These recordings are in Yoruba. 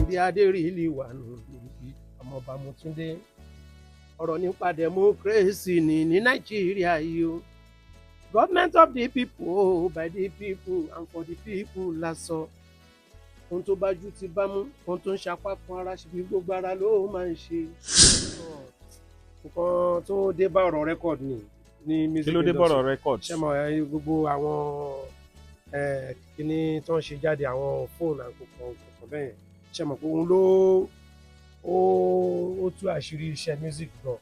orí adé Riliwon ọmọọba Mọ́túndé ọ̀rọ̀ nípa democracy ní Nàìjíríà yìí o. Government of the people, by the people and for the people la sọ. Ohun tó bá jù ti bá mú, ohun tó ń ṣapá fún ara ṣe bí gbogbo ara ló máa ń ṣe. Nǹkan tó dé bá ọ̀rọ̀ record ní music industry. Kí ló dé bá ọ̀rọ̀ record? Ṣé mo gbogbo àwọn kíní tó ń ṣe jáde àwọn fóònù àkókò bẹ́ẹ̀ ṣé mo pé òun ló ó tú àṣírí iṣẹ́ music gan.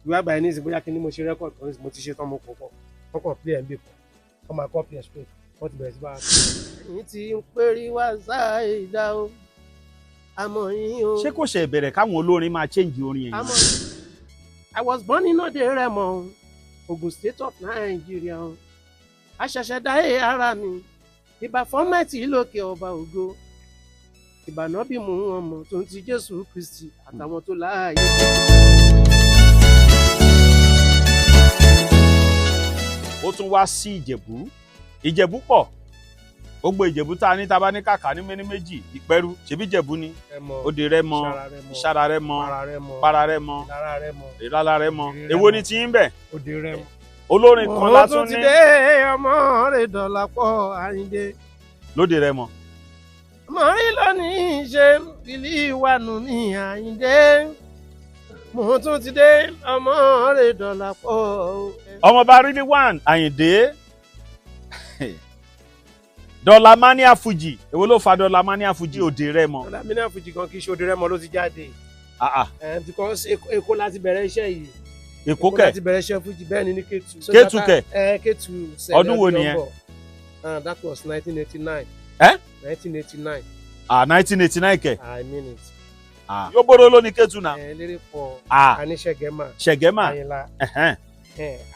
Ìwé àgbáyé ní ìsìn bóyá kí ni mo ṣe record kan mo ti ṣe tán mo kọ̀ pọ̀ wọ́n kàn play ẹ̀ ń bè kan wọ́n máa copy ẹ̀ straight wọ́n ti bẹ̀rẹ̀ sí bá a. ẹ̀yin tí ń pérí wá ṣáìdá o àmọ́ yín o. Ṣé kò ṣe ìbẹ̀rẹ̀ káwọn olórin máa change orin yẹn? àmọ́ I was born in Ode Remo, Ogun State of Nigeria. Àṣẹ̀ṣẹ̀ dáyé ara mi ìbà fọ́mẹ́tì lókè ọba ògo ìbà nábì mú wọn mọ̀ tó ń ti Jésù Kristi àtàwọn tó láàyè. Ó tún wá sí Ìjẹ̀bú pọ̀ gbogbo Ìjẹ̀bú tá a ní tábá ní kàkà ní méjì Ìpẹ́rù ṣebí Ìjẹ̀bú ni Ode Remo Ìṣàrà Remo Para Remo Ìlàlà Remo èwo ni ti ń bẹ̀? Ode Remo. Olórin kan látún ní. Mo tún ti dé ọmọ rẹ̀ Dọ̀lápọ̀ Ayinde. Lóde Remo. Mo rí lónìí ṣe Riliwon ní Ayinde. Mo tún ti dé ọmọ rẹ̀ Dọ̀lápọ̀. Ọmọọba Riliwon Ayinde. Dọ̀lámania Fújì èwo ló fa Dọ̀lámania Fújì Ode Remo? Dọ̀lámania Fújì kan kì í ṣe Ode Remo ló ti jáde. Because Èkó láti bẹ̀rẹ̀ iṣẹ́ yìí. Èkó kẹ̀ láti bẹ̀rẹ̀ iṣẹ́ Fújì bẹ́ẹ̀ ni ní Kétu. Kétu kẹ̀. Kétu ọdún wo nìyẹn? That was 1989. 1989. 1989 kẹ̀. I mean it. Yóbóró ló ní Kétu náà. Lérí pọ̀ àní Ṣẹ̀gẹ́mà. Àyìnlá.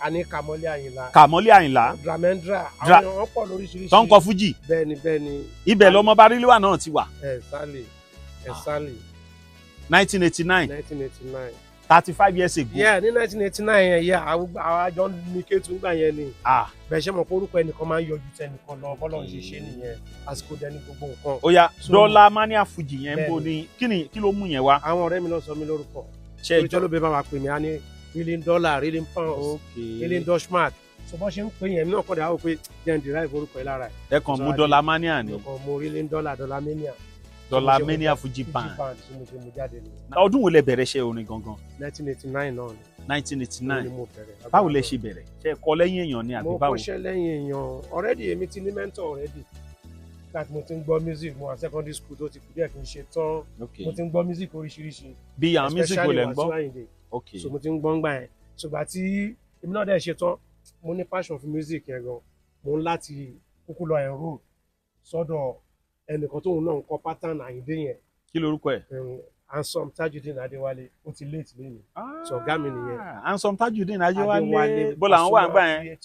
Àní Kàmọ́lé Àyìnlá. Kàmọ́lé Àyìnlá. Dramendra. Àwọn èèyàn pọ̀ lóríṣiríṣi. tó ń kọ Fújì. Bẹ́ẹ̀ni. Ibẹ̀ lọmọọba Riliwon náà ti wà. Exactly. 1989. 35 years ago. Yeah, ní 1989 yẹn àwọn àjọ ní Kétu ńgbà yẹn ni. Bẹ́ẹ̀ ṣe mọ̀ pé orúkọ ẹnìkan máa ń yọjú tẹnìkan lọ bọ́lọ̀ ń ṣe nìyẹn àsìkò dẹni gbogbo nǹkan. Ó yá Dọ̀lámania Fújì yẹn ń bọ̀ ní kí ló mú yẹn wá? Àwọn ọ̀rẹ́ mi náà sọ mí lórúkọ. Ṣé ìjọ ló bẹ bá wa pè mí á ní $1 million, $1 million Deutschmark. So bọ́ ṣe ń pè yẹn náà kọ́dà á wò pé jẹ́ ń derive orúkọ ẹ̀ lára ẹ̀. Ẹ kàn mú Dọ̀lámania ni. Mo $1 million Dọ̀lámania. Dọ̀lámania Fújì band. Ọdún wo lẹ bẹ̀rẹ̀ iṣẹ́ orin gangan? 1989 náà ni. 1989. Báwo lẹ ṣe bẹ̀rẹ̀? Ṣé kọ lẹ́yìn èèyàn ni àbí báwo? Mo kọ́ṣẹ́ lẹ́yìn èèyàn already èmi ti ní mentor already. Láti mo ti ń gbọ́ music mo wà secondary school tó ti kú díẹ̀ kí n ṣe tán. Mo ti ń gbọ́ music oríṣiríṣi. Bí àwọn music wo lẹ ń gbọ́? So mo ti ń gbọ́ ngbà yẹn. Ṣùgbọ́n tí èmi náà dẹ̀ ṣe tán mo ní passion for music yẹn gan. Mo ń láti kúkú lọ enroll sọ́dọ̀ ẹnìkan tóun náà ń kọ pattern Ayinde yẹn. Kí lorúkọ ẹ̀? Handsome Tajudeen Adéwálé ó ti late lẹ́nu. So ọ̀gá mi nìyẹn. Handsome Tajudeen Adéwálé bọ́lá àwọn wà ń gbà yẹn.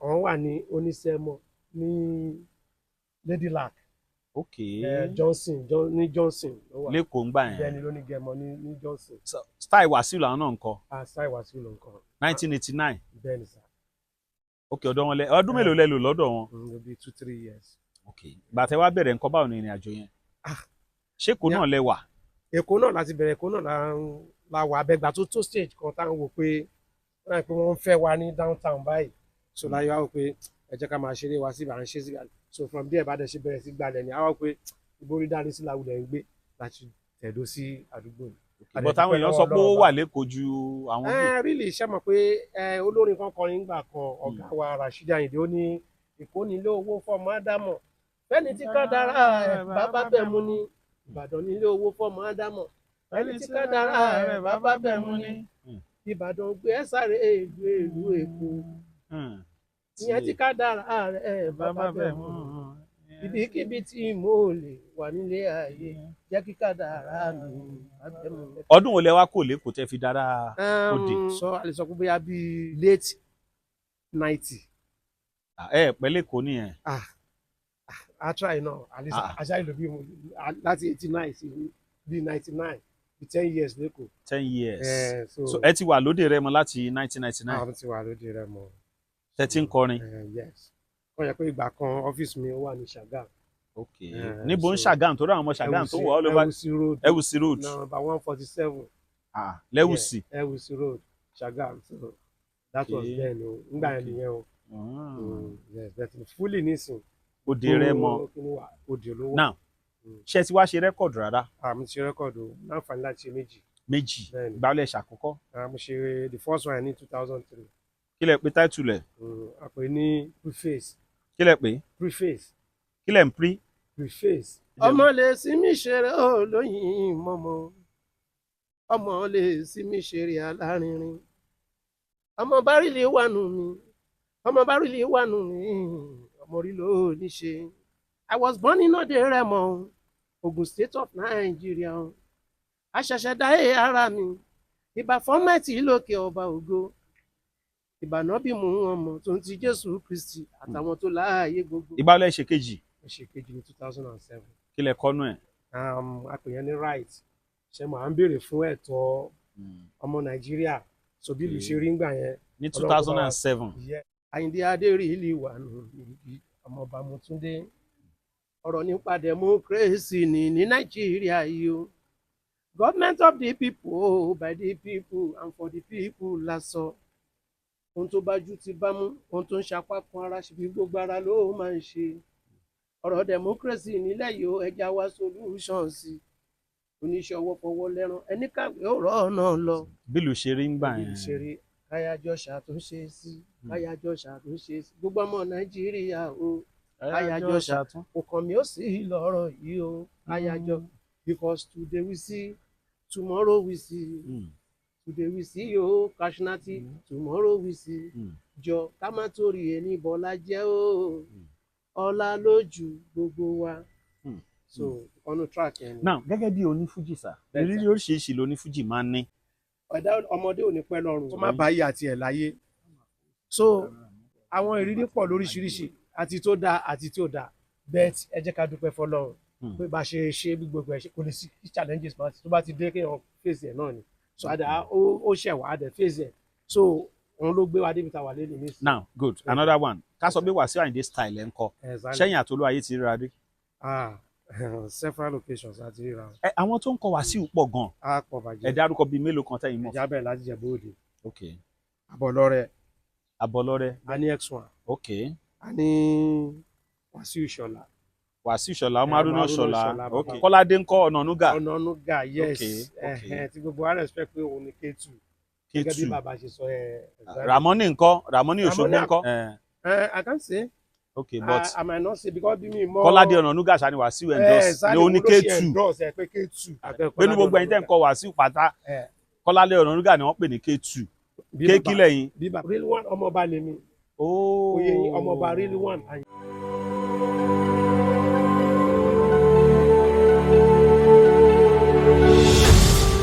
Àwọn wà ní oníṣẹ́mọ̀ ní Ladylak. Johnson ló wà. Lẹ́kọ̀ọ́ ń gbà yẹn. Bẹ́ẹ̀ni ló ní gẹ̀mọ́ ní Johnson. Style Wasiu làwọn náà ń kọ. Style Wasiu ló ń kọ. 1989. Bẹ́ẹ̀ni sá. Ọ̀dọ̀ wọn ọdún mélòó lẹ lò lọ́dọ̀ wọn? Bí 2-3 years. Ìgbà tẹ́ wá bẹ̀rẹ̀ nǹkan báwo ni ìrìn àjò yẹn? Ṣé Èkó náà lẹ wà? Èkó náà láti bẹ̀rẹ̀ Èkó náà la wà abẹ́gbà tó stage kan táwọn wò pé wọ́n fẹ́ wa ní downtown báyìí. So láyé wá wò pé ẹ jẹ́ ká máa ṣeré wa síbi à ń ṣe síbi. So from there bá dẹ̀ ṣe bẹ̀rẹ̀ sí gbalẹ̀ ni àwọn pé ìborí dání sí làwùlẹ̀ ń gbé láti tẹ̀dó sí àdúgbò yìí. But àwọn èèyàn sọ pé ó wà lẹ́kọ̀ọ́ ju àwọn bí. Really ṣe mọ̀ pé olórin kan kọrin gbà kan ọ̀gá wa Rashidi Ayinde ó ní Èkó nílé owó fọ́mọ Ádámọ̀ fẹ́ni tí kádàrá ẹ̀ bàbá bẹ̀ mú ní Ìbàdàn nílé owó fọ́mọ Ádámọ̀ fẹ́ni tí kádàrá ẹ̀ bàbá bẹ̀ mú ní Ìbàdàn gbé ẹ̀ sáré ìlú Èkó ìyẹn tí kádàrá ẹ̀ bàbá bẹ̀ mú ibikíbi tí mo lè wà nílé ayé jẹ́ kí kádàrá mi bẹ̀ mú. Ọdún wo lẹ wá kò lẹ́kọ̀ọ́ tẹ́ fi dára òde? Sọ a lè sọ pé bóyá bíi late 90. Pẹ̀lú Èkó nìyẹn. I try now at least aṣáájú ló bí mo láti 89 sí bí 99 bí 10 years lẹ́kọ̀ọ́. 10 years. So ẹ ti wà lóde Remo láti 1999. Àwọn ti wà lóde Remo. Tẹ́ ti ń kọrin. Yes. Wọ́n yẹ pé ìgbà kan ọ́fíìsì mi wà ní Ṣàgá. Okay. Níbo ń Ṣàgámù tó dáwọn ọmọ Ṣàgámù tó wà all over Ewusi road. Number 147. Lẹ́wùsì. Ewusi road, Ṣàgámù. So that was then o. Nígbà yẹn nìyẹn o. Yes, but fully nísìn. Òde Rẹ́mọ. Òde olówó. Now, ṣé ti wá ṣe record rárá? Mo ti ṣe record o. Láǹfààní láti ṣe méjì. Ìgbà wo lẹ ṣàkọ́kọ́? Mo ṣe the first one ní 2003. Kí lẹ pè title lẹ̀? A pè ní Preface. Kí lẹ pè? Preface. Kí lẹ ń pre? Preface. Ọmọ lè sí mi ṣeré olóyin mọ́mọ́. Ọmọ lè sí mi ṣeré alárinrin. Ọmọ bárìlì wà nù mí. Ọmọ bárìlì wà nù mí. Ọmọ orí ló ní ṣe. I was born in Ode Remo, Ogun State of Nigeria. Àṣẹ̀ṣẹ̀ dáyé ara mi. Ìbà fọ́mẹ́tì lókè ọba ògo. Ìbà nábì Muhammad tó ń ti Jésù Kristi àtàwọn tó láàyè gbogbo. Ìgbà wo lẹ ṣe kejì? Ṣe kejì ní 2007. Kí lẹ kọ́nú ẹ̀? A pè yẹn ní right. Ṣé mo à ń béèrè fún ẹ̀tọ́ ọmọ Nàìjíríà? So bí ìlú ṣe rí ńgbà yẹn. Ní 2007. Ayinde Riliwon ọmọọba Mọ́túndé. Ọ̀rọ̀ nípa democracy ní Nàìjíríà yìí o. Government of the people, by the people and for the people la sọ. Ohun tó bá jù ti bá mú, ohun tó ń ṣapá kan ara ṣe bí gbogbo ara ló máa ń ṣe. Ọ̀rọ̀ democracy nílẹ̀ yìí ó ẹja wá solution sí. Oníṣẹ́ ọwọ́ fọwọ́ lẹ́rán ẹni kàwé ọ̀rọ̀ náà lọ. Bí ìlú ṣe rí ńgbà yẹn. Bí ìlú ṣe rí káyájọ́ ṣàtúnṣe sí. Káyájọ́ ṣàtúnṣe sí. Gbogbo ọmọ Nàìjíríà o. Káyájọ́ ṣàtún. Ọkàn mi ò sí lọ́rọ̀ yìí o. Káyájọ́. Because today we see, tomorrow we see. Today we see o Kashnati, tomorrow we see. Jọ ká má torí ẹni bọ́lá jẹ́ o. Ọlá lójú gbogbo wa. So on the track yẹn. Now gẹ́gẹ́ bí onífújì sà, ìrírí oríṣiríṣi lónífújì máa ń ní. Ẹ̀dá ọmọdé ò ní pẹ́ lọ́rùn. Ó má bá yí àti ẹ̀ láyé. So àwọn ìrírí pọ̀ lóríṣiríṣi àti tó dáa àti tí ò dáa. Bet ẹ jẹ́ ká dúpẹ́ fọlọ́run. Pé bá ṣe ṣe bí gbogbo ẹ̀ ṣe kò lè sí challenges máa ti tó bá ti dé kéèyàn face ẹ̀ náà ni. So àdá ó ṣẹ̀ wá àdẹ̀ face ẹ̀. So òun ló gbé wa débi tá a wà lé nìyí. Now good, another one. Ká sọ pé Wasiu Ayinde style ẹ̀ ń kọ. Ṣẹ́yìn àtolú ayé ti ríra rí. Several locations àti ríra. Àwọn tó ń kọ Wasiu pọ̀ gan. A pọ̀ bàjẹ́. Ẹ dárúkọ bíi mélòó kan tẹ́yìn mọ̀. Ẹja bẹ̀rẹ̀ láti Ìjẹ̀bú Òde. Okay. Abọ́lọ́rẹ́. A ní X1. Okay. A ní Wasiu Ṣọlá. Wasiu Ṣọlá, ọmọ Haruna Ṣọlá. Okay. Kọ́ládé ń kọ́ Ọ̀nànúgà. Ọ̀nànúgà, yes. Tí gbogbo wa respect pé òun ni Kétu. Gẹ́gẹ́ bí bàbá ṣe sọ Ramoni ńkọ́? Ramoni Òṣogbo ńkọ́? I can't say. Okay, but I might not say because bí mi mọ́. Kọ́ládé Ọ̀nànúgà ṣá ni Wasiu endorse. Ni òun ni Kétu. Pẹ̀lú gbogbo ẹ̀yin tẹ́ ń kọ Wasiu pátá. Kọ́ládé Ọ̀nànúgà ni wọ́n pè ní Kétu. Kékí lẹ́yìn. Riliwon ọmọọba lèmi. Oh. Oyè ọmọọba Riliwon.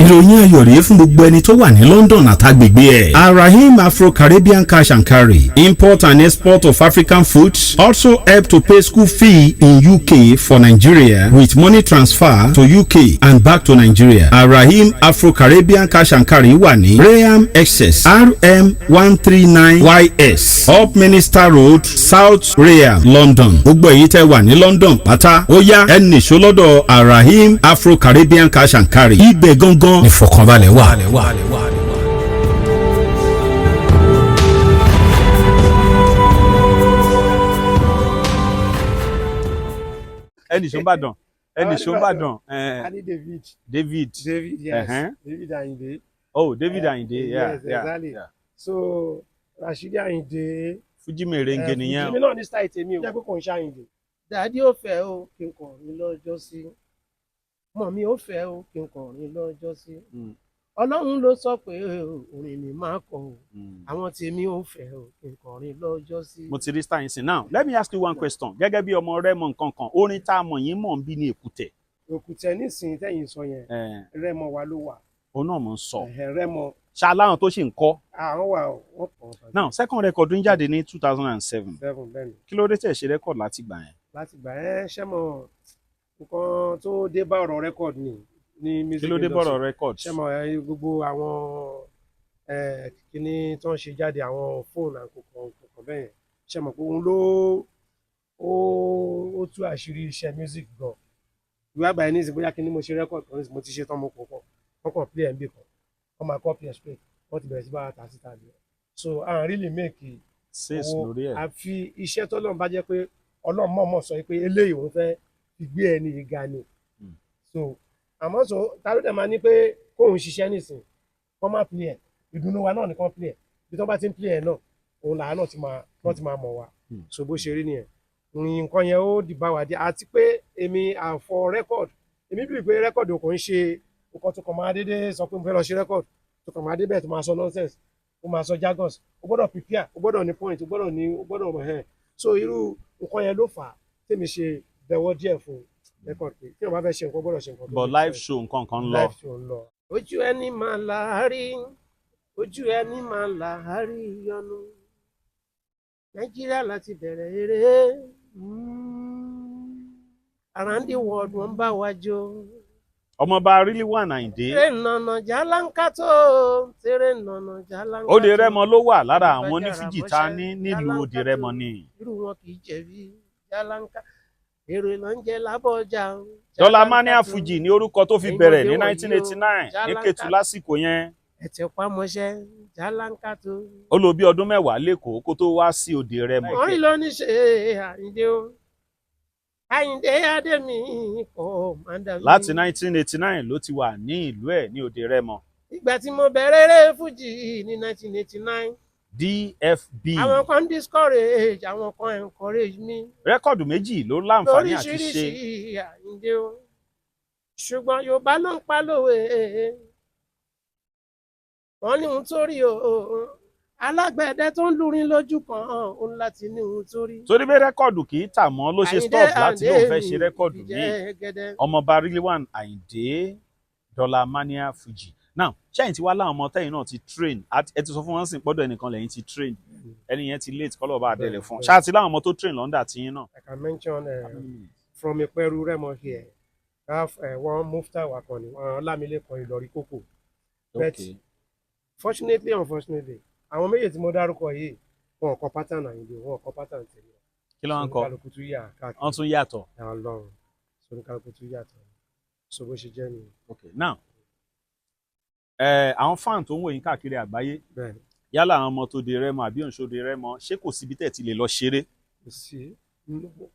ìròyìn ayọ̀ rèé fún gbogbo ẹni tó wà ní London àtàgbègbè ẹ̀. Arahim Afro-Caribbean Cash and Carry, import and export of African foods, also help to pay school fee in UK for Nigeria with money transfer to UK and back to Nigeria. Arahim Afro-Caribbean Cash and Carry wà ní Graham Excess RM 139YS Up Minister Road, South Graham, London. Gbogbo èyí tẹ́ wà ní London pátá ó yá ẹ nìṣó lọ́dọ̀ Arahim Afro-Caribbean Cash and Carry. Ibẹ̀ gangan ìfọ̀kànbalẹ̀ wà. ẹnì ṣó ń bàdàn. A ní David. Yes. David Ayinde. Oh, David Ayinde. Yes, exactly. So Rashidi Ayinde. Fújì mèrèǹgè nìyẹn. Fújì náà ní style tèmi o. Jẹ́ pé kò ń ṣe Ayinde. Dàdí ò fẹ́ o kí n kọrin lọ́jọ́ sí. Mọ̀ mi ò fẹ́ o kí n kọrin lọ́jọ́ sí. Ọlọ́run ló sọ pé orin mi máa kọ o. Àwọn tèmi ò fẹ́ o kí n kọrin lọ́jọ́ sí. Mo ti rí style yín now let me ask you one question gẹ́gẹ́ bí ọmọ Rẹ́mọ nǹkan kan orin tá a mọ̀ yín mọ̀ ń bí ní Èkútẹ̀. Èkútẹ̀ nísìnyí tẹ́yìn sọ yẹn Rẹ́mọ wa ló wà. Òun náà mọ̀ ń sọ. Rẹ́mọ. Ṣá láwọn tó ṣì ń kọ́. Àwọn wà wọ́n pọ̀. Now second record ń jáde ní 2007. Kí ló dé tẹ̀ ṣe record láti gbà yẹn? Láti gbà yẹn ṣẹ́mọ̀ nǹkan tó dé bá ọ̀rọ̀ record ni music industry. Kí ló dé bá ọ̀rọ̀ record? Ṣẹ́mọ̀ gbogbo àwọn kíní tó ń ṣe jáde àwọn fóònù àkókò bẹ́ẹ̀ ṣẹ́mọ̀ pé òun ló tú àṣírí iṣẹ́ music gan ìwé àgbà ẹni ìsìn bóyá kí ni mo ṣe record kan mo ti ṣe tán mo pọ̀ pọ̀ wọ́n kàn play ẹ̀ ń bì kan wọ́n máa copy ẹ̀ straight wọ́n ti bẹ̀rẹ̀ sí bá wa tà síta ni so I really make owó àfi iṣẹ́ tọ́lọ́run bá jẹ́ pé Ọlọ́run mọ̀ọ́mọ̀ sọ pé eléyìí òun fẹ́ fi gbé ẹni yìí ga ni so àmọ́ so ta ló dẹ̀ máa ní pé kóun ṣiṣẹ́ nísìn kọ́ máa play ẹ̀ ìdùnnú wa náà ni kọ́ play ẹ̀ bí tó bá ti ń play ẹ̀ náà òun làá náà ti máa mọ̀ wá so bó ṣe rí nìyẹn nǹkan yẹn ó dìbà wá dé àti pé èmi àfọ rẹ́kọ̀d èmi bìrì pé rẹ́kọ̀d kò ń ṣe nǹkan tó kàn máa dédé sọ pé mo fẹ́ lọ ṣe rẹ́kọ̀d tó kàn máa dé bẹ́ẹ̀ tó máa sọ nonsense ó máa sọ jargons ó gbọ́dọ̀ prepare ó gbọ́dọ̀ ní point ó gbọ́dọ̀ mọ̀ ẹ́ so irú nǹkan yẹn ló fà á tèmi ṣe bẹ̀wọ̀ díẹ̀ fún rẹ́kọ̀d pé tí wọ́n bá fẹ́ ṣe nǹkan gbọ́dọ̀ ṣe nǹkan tó but live show nǹkan kan ń lọ. live show ń lọ. ojú ẹni máa là á rí ojú ẹni máa là á rí yọnu Nàìjíríà láti bẹ̀rẹ̀ eré around the world wọ́n bá wa jó. ọmọọba Riliwon Ayinde. tèrè nànà jálánkátó tèrè nànà jálánkátó. Òde Rẹ́mọ ló wà lára àwọn onífújì tá a ní nílùú Òde Rẹ́mọ ni. irú wọn kì í jẹ̀bi jálánkà èrè ló ń jẹ lábọ́jà. Dọ́là Mania Fújì ní orúkọ tó fi bẹ̀rẹ̀ ní 1989 ní Kétu lásìkò yẹn. ẹ̀tẹ̀ pamọ́ṣẹ́ jálánkátó. ó lò bí ọdún 10 lẹ́kọ̀ọ́ kó tó wá sí Òde Rẹ́mọ. Orín ló ní ṣe Ayinde o Ayinde Adémi kò máa dà mí. láti 1989 ló ti wà ní ìlú ẹ̀ ní Òde Rẹ́mọ. ìgbà tí mo bẹ̀rẹ̀ eré fújì ní 1989. DFB. àwọn kan discourage àwọn kan encourage mi. rẹ́kọ̀dù méjì ló láǹfààní àti ṣe. lóríṣiríṣi Ayinde o ṣùgbọ́n Yorùbá ló ń pa lówe wọ́n ní ohun tó rí o alágbẹ̀dẹ tó ń lúrin lójú kan òun láti ní ohun tó rí. torí pé rẹ́kọ̀dù kì í tà mọ́ ló ṣe stop láti lóun fẹ́ ṣe rẹ́kọ̀dù míì. ọmọọba Riliwon Ayinde Dọ́là Mania Fújì. now ṣẹ́yìn tí wá láwọn ọmọ tẹ́yìn náà ti train ẹ ti sọ fún wọn sìn pọ́dọ̀ ẹnìkan lẹ́yìn ti train ẹni yẹn ti late kọ́lọ̀ bá délẹ̀ fún ṣáà ti láwọn ọmọ tó train lọ́ndà tiyín náà. I can mention from Pẹlu Rẹ́mọ here one mufta wa kan ni wọn Ọlámilékan Ìlọrí kókò but fortunately unfortunately àwọn méjì tí mo dárúkọ yìí wọn kọ pattern Ayinde wọn kọ pattern tèmi. kí ló ń kọ wọn tún yàtọ̀. Ọlọ́run oníkálukú tún yàtọ̀ so bó ṣe jẹ́ nìyẹn. okay now àwọn fan tó ń wò yín káàkiri àgbáyé bẹ́ẹ̀ni yálà àwọn ọmọ tó Òde Rẹ́mọ àbí òǹṣòde Rẹ́mọ ṣé kò síbi tẹ̀ ti lè lọ ṣeré.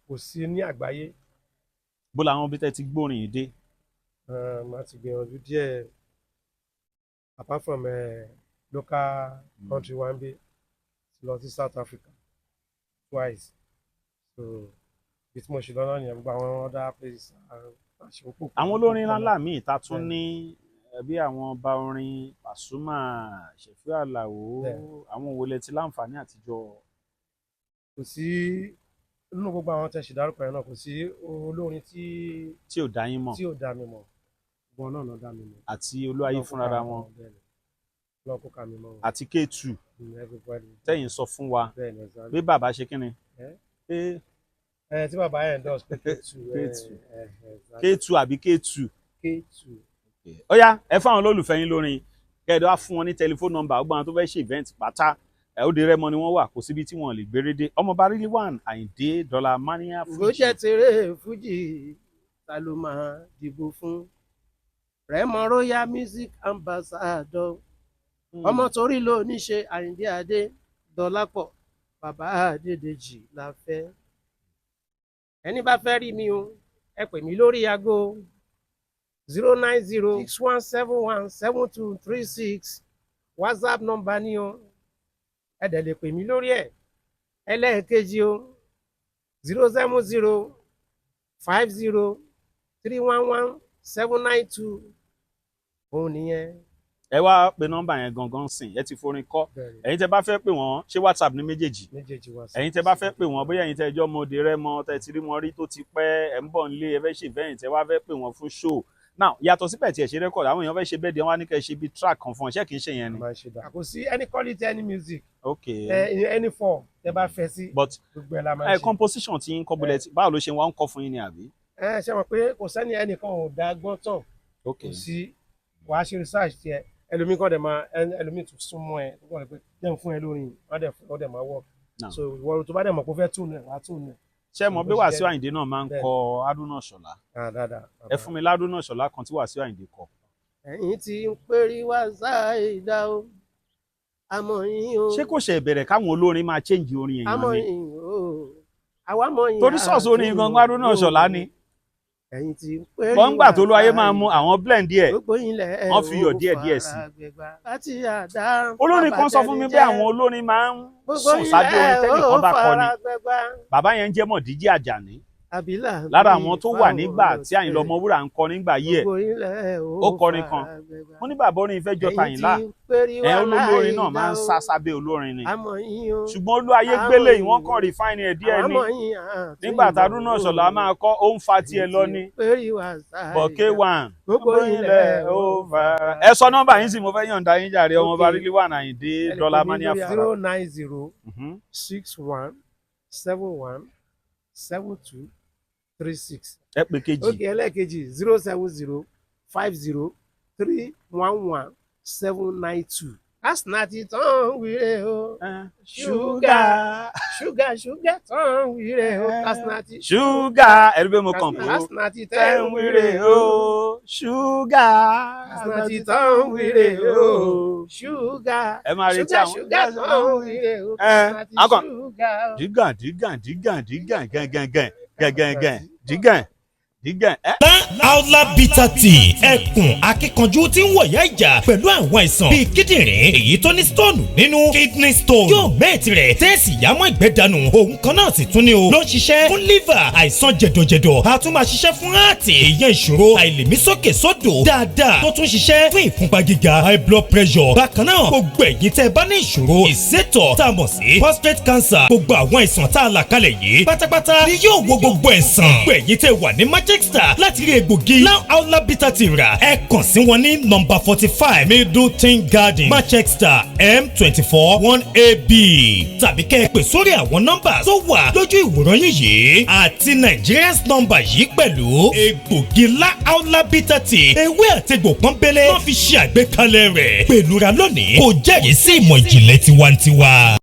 kò sí ní àgbáyé. bó làwọn bí tẹ̀ ti gbórin yìí dé. màá ti gbìyànjú díẹ̀ apart from local country one bí lọ sí South Africa twice so bí tí mo ṣe lọ́nà nìyẹn gbogbo àwọn other places àṣepọ̀. àwọn olórin ńláńlá míì ta tún ní bí àwọn ọba orin Pasuma Ṣẹ̀fí Àlàó àwọn òwòlẹ̀ ti láǹfààní àtijọ́. kò sí nínú gbogbo àwọn tẹ̀sí dárúkọ yẹn náà kò sí olórin tí ò dá yín mọ̀ tí ò dá mi mọ̀ gbọ́n náà ló dá mi mọ̀. àti Olúwayé fúnra wọn lọ́kùnkà mi mọ̀ àti Kétu tẹ̀yìn sọ fún wa bí bàbá ṣe kí ni. tí bàbá yẹn dọ̀ pé Kétu àbí Kétu. ó yá ẹ fáwọn olólùfẹ́ yín lórin kẹ́ẹ̀dọ́ á fún wọn ní tẹlifóònù nọ́mbà ọgbọ́n àwọn tó fẹ́ ṣe event pátá Òde Rẹ́mọ ni wọ́n wà kò síbi tí wọ́n lè gbére dé. ọmọọba Riliwon Ayinde Dọ́là Mania Fújì. bó jẹ́ tèrè fújì ta ló máa dìbò fún Rẹ́mọ Royal Music Ambassador ọmọ torí ló ní ṣe Ayinde Adé Dọ́lápọ̀ bàbá Adédèjì la fẹ́. ẹni bá fẹ́ rí mi o ẹ pè mí lórí aago 09061717236 WhatsApp nọ́mbà ni o ẹ dẹ̀ lè pè mí lórí ẹ̀ ẹlẹ́ẹ̀kejì o 07050311792 òun nìyẹn. ẹ wá pe nọ́mbà yẹn gangan sìn ẹ ti forin kọ ẹ̀yin tẹ́ bá fẹ́ pè wọ́n ṣé WhatsApp ní méjèèjì ẹ̀yin tẹ́ bá fẹ́ pè wọ́n bóyá ẹ̀yin tẹ́ ẹjọ́ ọmọ Òde Rẹ́mọ tẹ́ ti rí wọn rí tó ti pẹ́ ẹ̀ ń bọ̀ nílé ẹ fẹ́ ṣe event tẹ́ wá fẹ́ pè wọ́n fún show now yàtọ̀ síbẹ̀ tí ẹ ṣe record àwọn èèyàn fẹ́ ṣe bẹ́ẹ̀ di wọn á ní kẹ́ ṣe bí track kan fún ọ ṣé kì í ṣe yẹn ni. kò sí any quality any music okay any form tẹ́ bá fẹ́ sí gbogbo ẹ̀ la máa ṣe. composition ti ń kọ́ bọ́lẹ̀ báwo ló ṣe wá ń kọ́ fún yín ni àbí. ṣe mọ̀ pé kò sẹ́ni ẹnìkan ò dá gbọ́n tán kò sí wàá ṣe research tiẹ̀ ẹlòmíì kan dẹ̀ máa ẹlòmíì tún súnmọ́ ẹ wọ́n rẹ̀ pé jẹ́ ń fún ẹ lórí wọ́n dẹ̀ máa work so ìwọ tó bá dẹ̀ mọ̀ pé ó fẹ́ tún ẹ̀ wá tún ẹ̀ ṣé mọ̀ bí Wàsíù Àyìndé náà máa ń kọ Haruna Ìṣọ̀lá ẹ fún mi ládùúnà Ìṣọ̀lá kan tí Wàsíù Àyìndé kọ. ẹ̀yin tí ń pérí wá ṣáìdá o àmọ́ yín o. ṣé kò ṣe ìbẹ̀rẹ̀ káwọn olórin máa change orin èèyàn ni. àmọ́ yín o àwa mọ̀ yín. torí sọ́ọ̀sì orin gangan Haruna Ìṣọ̀lá ni. ẹ̀yin tí ń pérí wá ṣáìdá. bọ́ńgbà tó lọ ayé máa mú àwọn blend díẹ̀ wọ́n fi iyọ̀ díẹ̀ sí. olórin kan sọ fún mi pé àwọn olórin máa ń sùn sábẹ́ orin tẹ́nìkan bá kọ ni. bàbá yẹn ń jẹ́ Mọ̀díjí Àjàní. lára àwọn tó wà nígbà tí Àyìnlá Ọmọwúrà ń kọ nígbà yìí ó kọrin kan mo ní bàbá orin ìfẹ́ jọta Àyìnlá olórin náà máa ń sá sábẹ́ olórin ni ṣùgbọ́n olú ayé gbélé yìí wọ́n kàn refine ẹ̀ díẹ̀ ni nígbà tá Haruna Ìṣọ̀lá máa kọ́ ó ń fa tiẹ̀ lọ ni bọ̀kẹ́ wàn gbogbo ilẹ̀ ó fara. ẹ sọ nọ́mbà yín sì mo fẹ́ yọ̀ǹda yín jàre ọmọọba Riliwon Àyìndé dọ́là mania fara. 09061717236. ẹ pè kejì. ok ẹlẹ́ẹ̀kejì 07050311792. Asnati tán wíre o. Ṣúgà tán wíre o. Asnati. Ṣúgà ẹ̀rú bẹ́ẹ̀ mo kàn fún. Asnati tán wíre o. Ṣúgà. Asnati tán wíre o. Ṣúgà. ẹ máa retí àwọn. Ṣúgà tán wíre o. Asnati ṣúgà. dígàn. Aula bitter tea ẹkùn akíkanjú tí ń wọ̀yá ìjà pẹ̀lú àwọn àìsàn bíi kíndìnrín èyí tó ní stone nínú kidney stone yóò mẹ́ẹ̀tì rẹ̀ tẹ́ẹ̀sì yámọ́ ìgbẹ́ dànù òun kan náà sì tún ní o ló ń ṣiṣẹ́ fún liver àìsàn jẹ̀dọ̀jẹ̀dọ̀ a tún máa ṣiṣẹ́ fún heart èèyàn ìṣòro àìlèmí sókè sódò dáadáa tó tún ṣiṣẹ́ fún ìfúnpá gíga high blood pressure bákan náà gbogbo ẹ̀yin tẹ́ bá ní ìṣòro ìsétọ̀ tá a mọ̀ sí prostate cancer gbogbo àwọn àìsàn tá a là kalẹ̀ yìí pátápátá ni yóò wo gbogbo ẹ̀sán gbogbo ẹ̀yin tẹ́ wà ní Manchester láti rí egbògi Aula bitter tea rà ẹ kàn sí wọn ní nọ́mbà 45 Middleton Garden Manchester M24 1AB tàbí kẹ́ ẹ pè sórí àwọn nọ́mbà tó wà lójú ìwòran yìí àti Nigerians nọ́mbà yìí pẹ̀lú egbògi Aula bitter tea ewé àtegbò pọ́nbélé wọ́n fi ṣe àgbékalẹ̀ rẹ̀ pẹ̀lú ra lónìí kò jẹ́rìí sí ìmọ̀ ìjìnlẹ̀ tiwantiwa.